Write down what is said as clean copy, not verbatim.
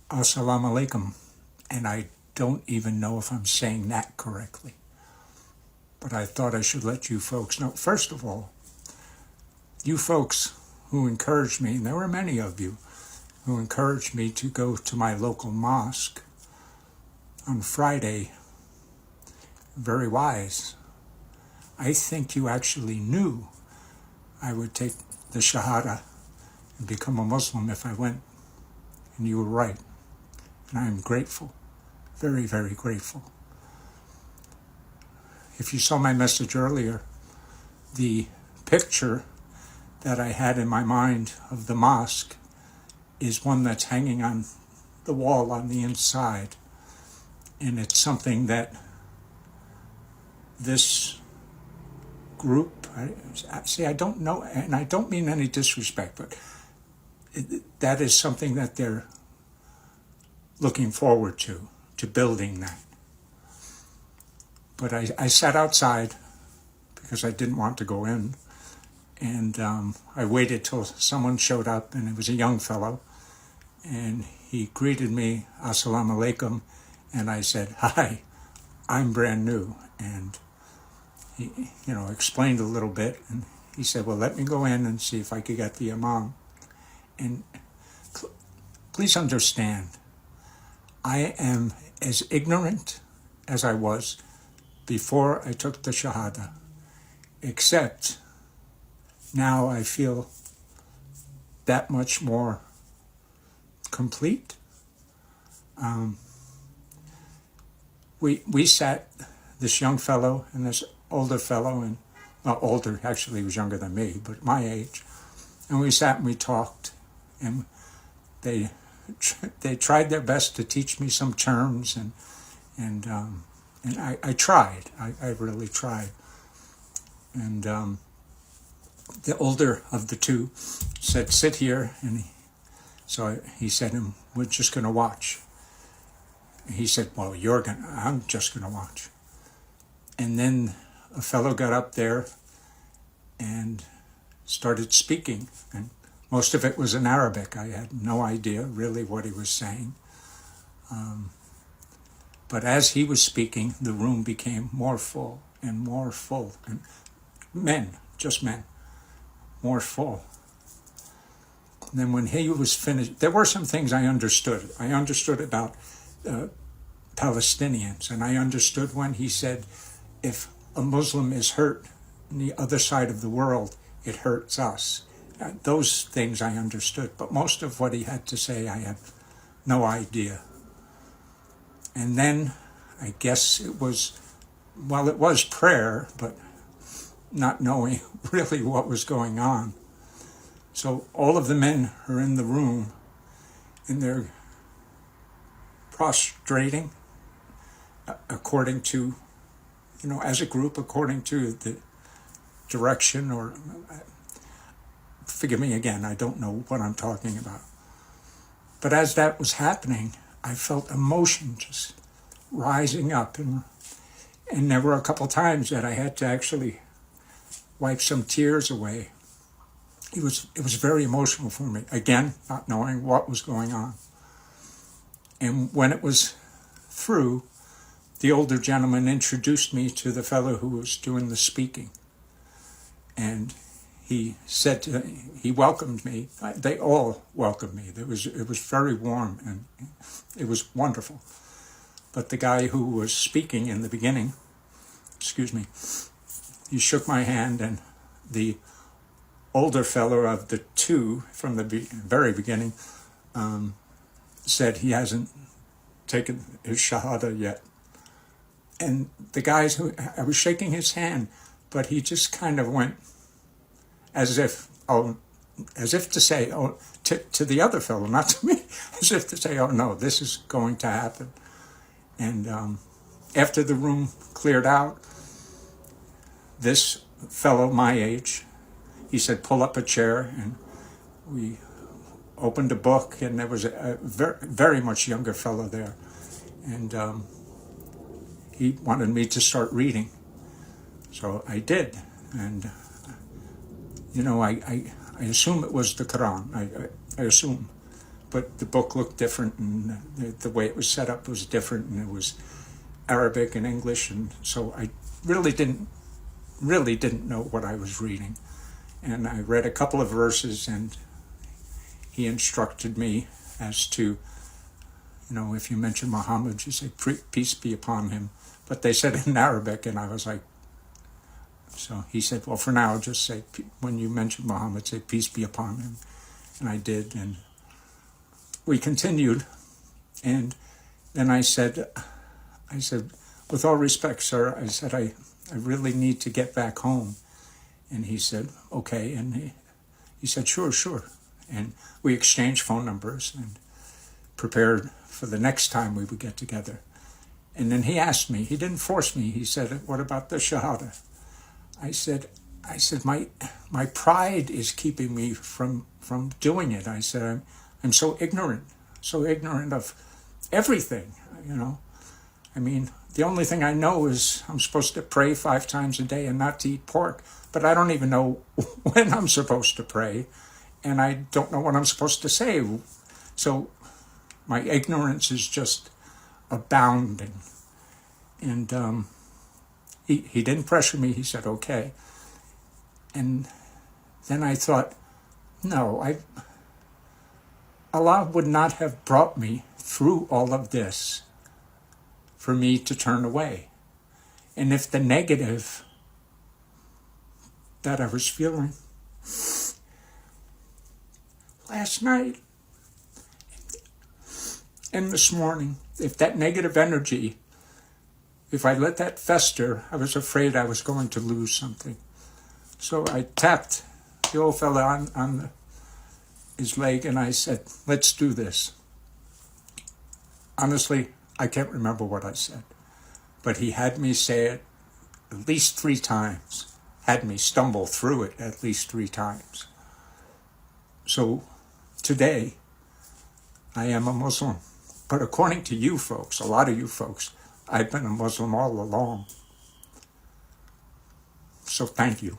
Assalamu alaikum, and I don't even know if I'm saying that correctly. But I thought I should let you folks know. First of all, you folks who encouraged me, and there were many of you who encouraged me to go to my local mosque on Friday, very wise. I think you actually knew I would take the Shahada and become a Muslim if I went, and you were right. And I am grateful, very, very grateful. If you saw my message earlier, the picture that I had in my mind of the mosque is one that's hanging on the wall on the inside. And it's something that this group, I don't know, and I don't mean any disrespect, but that is something that they're looking forward to building that. But I sat outside because I didn't want to go in, and I waited till someone showed up, and it was a young fellow, and he greeted me, Assalamu alaikum, and I said, hi, I'm brand new, and he, explained a little bit, and he said, well, let me go in and see if I could get the imam. And please understand, I am as ignorant as I was before I took the Shahada, except now I feel that much more complete. We sat, this young fellow and this older fellow, and well, older, actually he was younger than me, but my age, and we sat and we talked, and they tried their best to teach me some terms, and I tried. I really tried. And the older of the two said, sit here, and so he said, we're just going to watch. He said, well, I'm just going to watch. And then a fellow got up there and started speaking, and most of it was in Arabic. I had no idea really what he was saying. But as he was speaking, the room became more full, and men, just men, more full. And then when he was finished, there were some things I understood. I understood about Palestinians, and I understood when he said, if a Muslim is hurt on the other side of the world, it hurts us. Those things I understood, but most of what he had to say, I had no idea. And then I guess it was prayer, but not knowing really what was going on. So all of the men are in the room, and they're prostrating according to, as a group, according to the direction, or forgive me again, I don't know what I'm talking about. But as that was happening, I felt emotion just rising up, and there were a couple times that I had to actually wipe some tears away. It was very emotional for me, again, not knowing what was going on. And when it was through, the older gentleman introduced me to the fellow who was doing the speaking. And he said, he welcomed me. They all welcomed me. It was very warm, and it was wonderful. But the guy who was speaking in the beginning, he shook my hand, and the older fellow of the two from the very beginning said he hasn't taken his Shahada yet. And the guys I was shaking his hand, but he just kind of went as if to say, to the other fellow, not to me, as if to say, oh no, this is going to happen. And after the room cleared out, this fellow my age, he said, pull up a chair, and we opened a book, and there was a very, very much younger fellow there. And he wanted me to start reading. So I did. And, I assume it was the Quran. I assume. but the book looked different, and the way it was set up was different, and it was Arabic and English, and so I really didn't know what I was reading. And I read a couple of verses, and he instructed me as to, if you mention Muhammad, you say, peace be upon him. But they said it in Arabic, and I was like, so he said, well, for now, just say, when you mention Muhammad, say, peace be upon him. And I did, and we continued. And then I said, with all respect, sir, I said, I really need to get back home. And he said, okay. And he said, sure. And we exchanged phone numbers and prepared for the next time we would get together. And then he asked me, he didn't force me, he said, what about the Shahada? I said, my pride is keeping me from doing it. I said, I'm so ignorant of everything, I mean, the only thing I know is I'm supposed to pray 5 times a day and not to eat pork, but I don't even know when I'm supposed to pray, and I don't know what I'm supposed to say. So my ignorance is just abounding. And he didn't pressure me. He said, okay. And then I thought, no, Allah would not have brought me through all of this for me to turn away. And if the negative that I was feeling last night and this morning, if that negative energy, if I let that fester, I was afraid I was going to lose something. So I tapped the old fella on his leg, and I said, let's do this. Honestly, I can't remember what I said, but he had me say it at least 3 times, had me stumble through it at least 3 times. So today, I am a Muslim. But according to you folks, a lot of you folks, I've been a Muslim all along. So thank you.